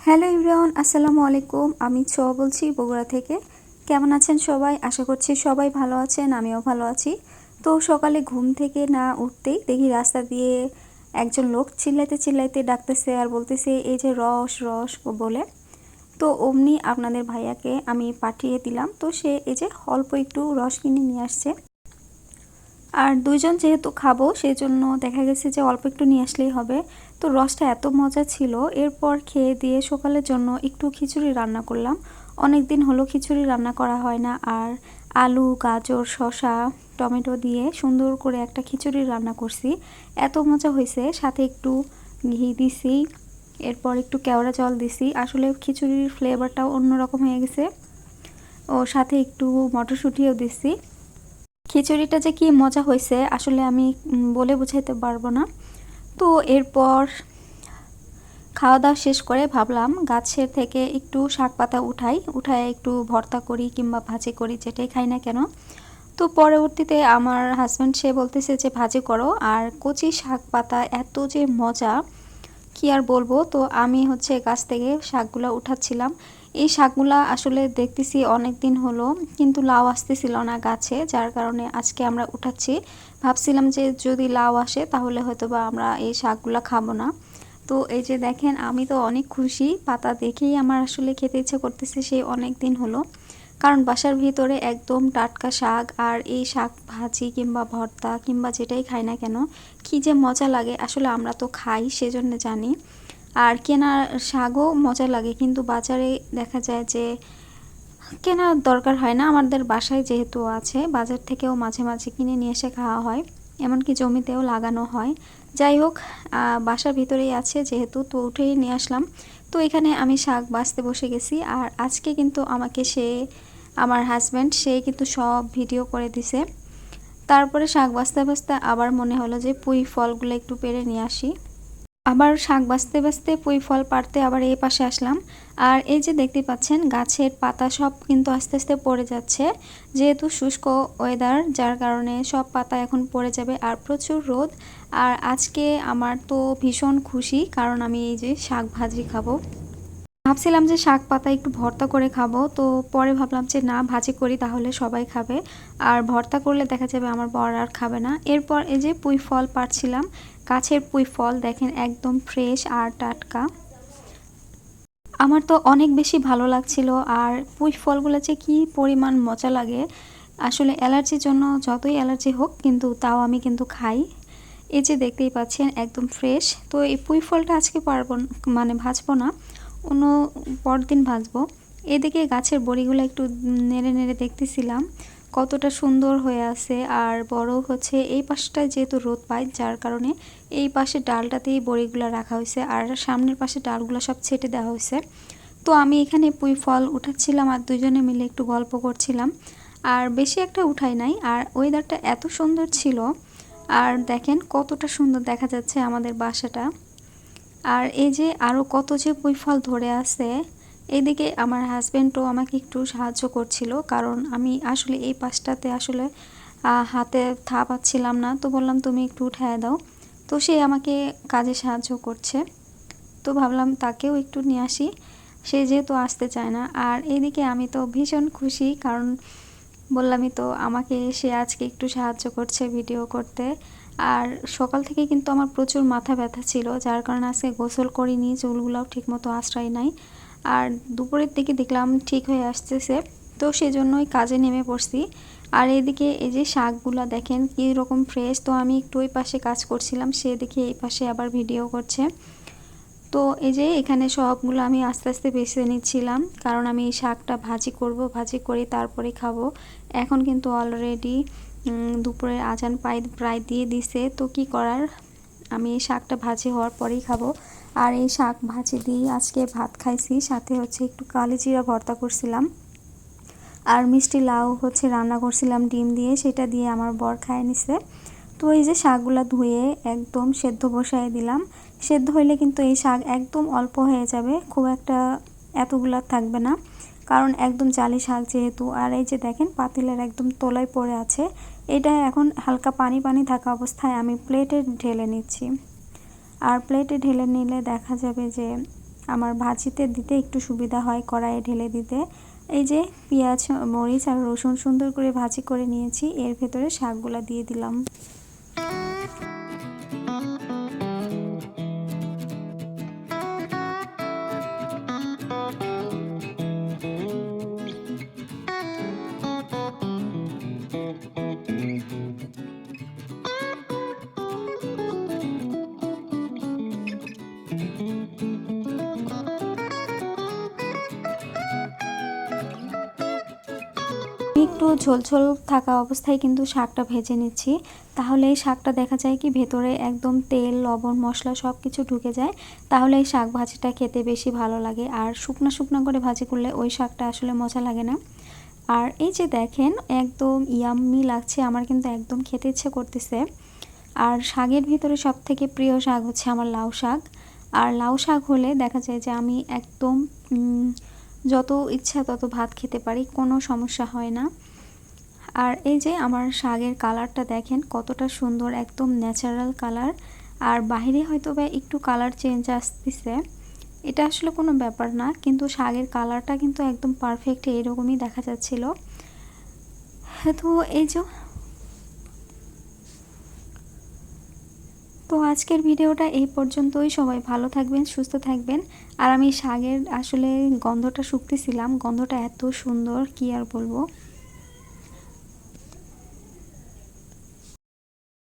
Hello everyone, আসসালামু আলাইকুম। আমি ছোঁয়া বলছি বগুড়া থেকে। কেমন আছেন সবাই? আশা করছি সবাই ভালো আছেন, আমিও ভালো আছি। তো সকালে ঘুম থেকে না উঠতেই দেখি রাস্তা দিয়ে একজন লোক চিল্লাইতে চিল্লাইতে ডাকতেছে আর বলতেছে এই যে রস রস বলে। তো অমনি আপনাদের ভাইয়াকে আমি পাঠিয়ে দিলাম। তো সে এই যে অল্প একটু রস কিনে নিয়ে আসছে। আর দুইজন যেহেতু খাবো সেই জন্য দেখা গেছে যে অল্প একটু নিয়ে আসলেই হবে। তো রসটা এত মজা ছিল, এরপর খেয়ে দিয়ে সকালের জন্য একটু খিচুড়ি রান্না করলাম। অনেক দিন হলো খিচুড়ি রান্না করা হয় না। আর আলু, গাজর, শসা, টমেটো দিয়ে সুন্দর করে একটা খিচুড়ি রান্না করছি। এত মজা হয়েছে, সাথে একটু ঘি দিছি, এরপর একটু কেওড়া জল দিছি। আসলে খিচুড়ির ফ্লেভারটাও অন্যরকম হয়ে গেছে। ও সাথে একটু মটরশুঁটিও দিছি। খিচুড়িটা যে কি মজা হয়েছে আসলে আমি বলে বুঝাইতে পারবো না। তো এরপর খাওয়া দাওয়া শেষ করে ভাবলাম গাছের থেকে একটু শাক পাতা উঠায় একটু ভর্তা করি কিংবা ভাজি করি, যেটাই খাই না কেন। তো পরবর্তীতে আমার হাজব্যান্ড সে বলতেছে যে ভাজি করো। আর কচি শাক পাতা এত যে মজা কি আর বলবো। তো আমি হচ্ছে গাছ থেকে শাকগুলা উঠাচ্ছিলাম। এই শাকগুলা আসলে দেখতেছি অনেক দিন হলো, কিন্তু লাউ আসতেছিল না গাছে, যার কারণে আজকে আমরা উঠাচ্ছি। ভাবছিলাম যে যদি লাউ আসে তাহলে হয়তো বা আমরা এই শাকগুলা খাবো না। তো এই যে দেখেন, আমি তো অনেক খুশি, পাতা দেখেই আমার আসলে খেতে ইচ্ছে করতেছে সেই অনেক দিন হলো। কারণ বাসার ভিতরে একদম টাটকা শাক, আর এই শাক ভাজি কিংবা ভর্তা কিংবা যেটাই খাই না কেন কি যে মজা লাগে। আসলে আমরা তো খাই সেজন্য জানি। আর কেনা শাকও মজা লাগে, কিন্তু বাজারে দেখা যায় যে কেনার দরকার হয় না। আমাদের বাসায় যেহেতু আছে, বাজার থেকেও মাঝে মাঝে কিনে নিয়ে এসে খাওয়া হয়, এমনকি জমিতেও লাগানো হয়। যাই হোক, বাসার ভিতরেই আছে যেহেতু, তো উঠেই নিয়ে আসলাম। তো এখানে আমি শাক বাছতে বসে গেছি। আর আজকে কিন্তু আমাকে আমার হাজব্যান্ড সে কিন্তু সব ভিডিও করে দিছে। তারপরে শাক বাছতে বাছতে আবার মনে হলো যে পুঁই ফলগুলো একটু পেড়ে নিয়ে আসি। আবার শাক বাছতে বাছতে পুঁই ফল পাড়তে আবার এই পাশে আসলাম। আর এই যে দেখতে পাচ্ছেন গাছের পাতা সব কিন্তু আস্তে আস্তে পড়ে যাচ্ছে, যেহেতু শুষ্ক ওয়েদার, যার কারণে সব পাতা এখন পড়ে যাবে আর প্রচুর রোদ। আর আজকে আমার তো ভীষণ খুশি, কারণ আমি এই যে শাক ভাজি খাবো। ভাবছিলাম যে শাক পাতা একটু ভর্তা করে খাবো, তো পরে ভাবলাম যে না, ভাজি করি তাহলে সবাই খাবে। আর ভর্তা করলে দেখা যাবে আমার বর আর খাবে না। এরপর এই যে পুঁই ফল পাড়ছিলাম। গাছের পুঁই ফল দেখেন একদম ফ্রেশ আর টাটকা। আমার তো অনেক বেশি ভালো লাগছিল। আর পুঁই ফলগুলো যে কি পরিমাণ মজা লাগে, আসলে অ্যালার্জির জন্য যতই অ্যালার্জি হোক কিন্তু তাও আমি কিন্তু খাই। এই যে দেখতেই পাচ্ছেন একদম ফ্রেশ। তো এই পুঁই ফলটা আজকে পারবো মানে ভাজবো না, অন্য পরদিন ভাজবো। এদিকে গাছের বড়িগুলো একটু নেড়ে নেড়ে দেখতেছিলাম কতটা সুন্দর হয়ে আছে আর বড় হচ্ছে। এই পাশটায় যেহেতু রোদ পায়, যার কারণে এই পাশে ডালটাতেই বড়িগুলো রাখা হয়েছে আর সামনের পাশে ডালগুলো সব ছেটে দেওয়া হয়েছে। তো আমি এখানে পুঁই ফল উঠাচ্ছিলাম আর দুজনে মিলে একটু গল্প করছিলাম। আর বেশি একটা উঠাই নাই, আর ওয়েদারটা এত সুন্দর ছিল। আর দেখেন কতটা সুন্দর দেখা যাচ্ছে আমাদের বাসাটা। আর এই যে আরও কত যে পুঁই ফল ধরে আছে। এইদিকে আমার হাজব্যান্ডও আমাকে একটু সাহায্য করছিল, কারণ আমি আসলে এই পাশটাতে আসলে হাতে পাচ্ছিলাম না। তো বললাম তুমি একটু উঠায় দাও। তো সে আমাকে কাজে সাহায্য করছে। তো ভাবলাম তাকেও একটু নিয়ে আসি, সে যেহেতু আসতে চায় না। আর এইদিকে আমি তো ভীষণ খুশি, কারণ বললামই তো আমাকে সে আজকে একটু সাহায্য করছে ভিডিও করতে। আর সকাল থেকে কিন্তু আমার প্রচুর মাথা ব্যথা ছিল, যার কারণে আজকে গোসল করিনি, চুলগুলোও ঠিকমতো আশ্রয় নাই। আর দুপুরের দিকে দেখলাম ঠিক হয়ে আসতেছে, তো সেজন্যই কাজে নেমে পড়ছি। আর এদিকে এই যে শাকগুলা দেখেন কী রকম ফ্রেশ। তো আমি একটু ওই পাশে কাজ করছিলাম, সে দেখে এই পাশে আবার ভিডিও করছে। তো এই যে এখানে সবগুলো আমি আস্তে আস্তে বেছে নিচ্ছিলাম, কারণ আমি এই শাকটা ভাজি করব, ভাজি করে তারপরে খাবো। এখন কিন্তু অলরেডি দুপুরের আজান প্রায় দিয়ে দিছে, তো কি করার, আমি এই শাকটা ভাজি হওয়ার পরেই খাবো। আর এই শাক ভাজি দিয়ে আজকে ভাত খাইছি, সাথে হচ্ছে একটু কালিজিরা ভর্তা করছিলাম। আর মিষ্টি লাউ হচ্ছে রান্না করছিলাম ডিম দিয়ে, সেটা দিয়ে আমার বর খায় নিছে। তো এই যে শাকগুলা ধুয়ে একদম সেদ্ধ বসায় দিলাম। সেদ্ধ হইলে কিন্তু এই শাক একদম অল্প হয়ে যাবে, খুব একটা এতগুলা থাকবে না, কারণ একদম জালি শাক যেহেতু। আর এই যে দেখেন পাতিলের একদম তলায় পড়ে আছে, এটা এখন হালকা পানি পানি থাকা অবস্থায় আমি প্লেটে ঢেলে নিচ্ছি। আর প্লেটে ঢেলে নিলে দেখা যাবে যে আমার ভাজিতে দিতে একটু সুবিধা হয়, কড়াইয়ে ঢেলে দিতে। এই যে পেঁয়াজ, মরিচ আর রসুন সুন্দর করে ভাজি করে নিয়েছি, এর ভেতরে শাকগুলা দিয়ে দিলাম। একটু ঝোলঝোল থাকা অবস্থায় কিন্তু শাকটা ভেজে নিচ্ছি, তাহলে এই শাকটা দেখা যায় কি ভেতরে একদম তেল, লবণ, মশলা সব কিছু ঢুকে যায়, তাহলে এই শাক ভাজিটা খেতে বেশি ভালো লাগে। আর শুকনা শুকনা করে ভাজি করলে ওই শাকটা আসলে মজা লাগে না। আর এই যে দেখেন একদম ইয়াম্মি লাগছে, আমার কিন্তু একদম খেতে ইচ্ছে করতেছে। আর শাকের ভিতরে সব থেকে প্রিয় শাক হচ্ছে আমার লাউ শাক। আর লাউ শাক হলে দেখা যায় যে আমি একদম যত ইচ্ছা তত ভাত খেতে পারি, কোনো সমস্যা হয় না। আর এই যে আমার শাকের কালারটা দেখেন কতটা সুন্দর, একদম ন্যাচারাল কালার। আর বাইরে হয়তো বা একটু কালার চেঞ্জ আসতেছে, এটা আসলে কোনো ব্যাপার না, কিন্তু শাকের কালারটা কিন্তু একদম পারফেক্ট এরকমই দেখা যাচ্ছিল। তো এই যে তো আজকের ভিডিওটা এই পর্যন্তই। সবাই ভালো থাকবেন, সুস্থ থাকবেন। আর আমি শাকের আসলে গন্ধটা শুঁকতেছিলাম, গন্ধটা এত সুন্দর কি আর বলবো।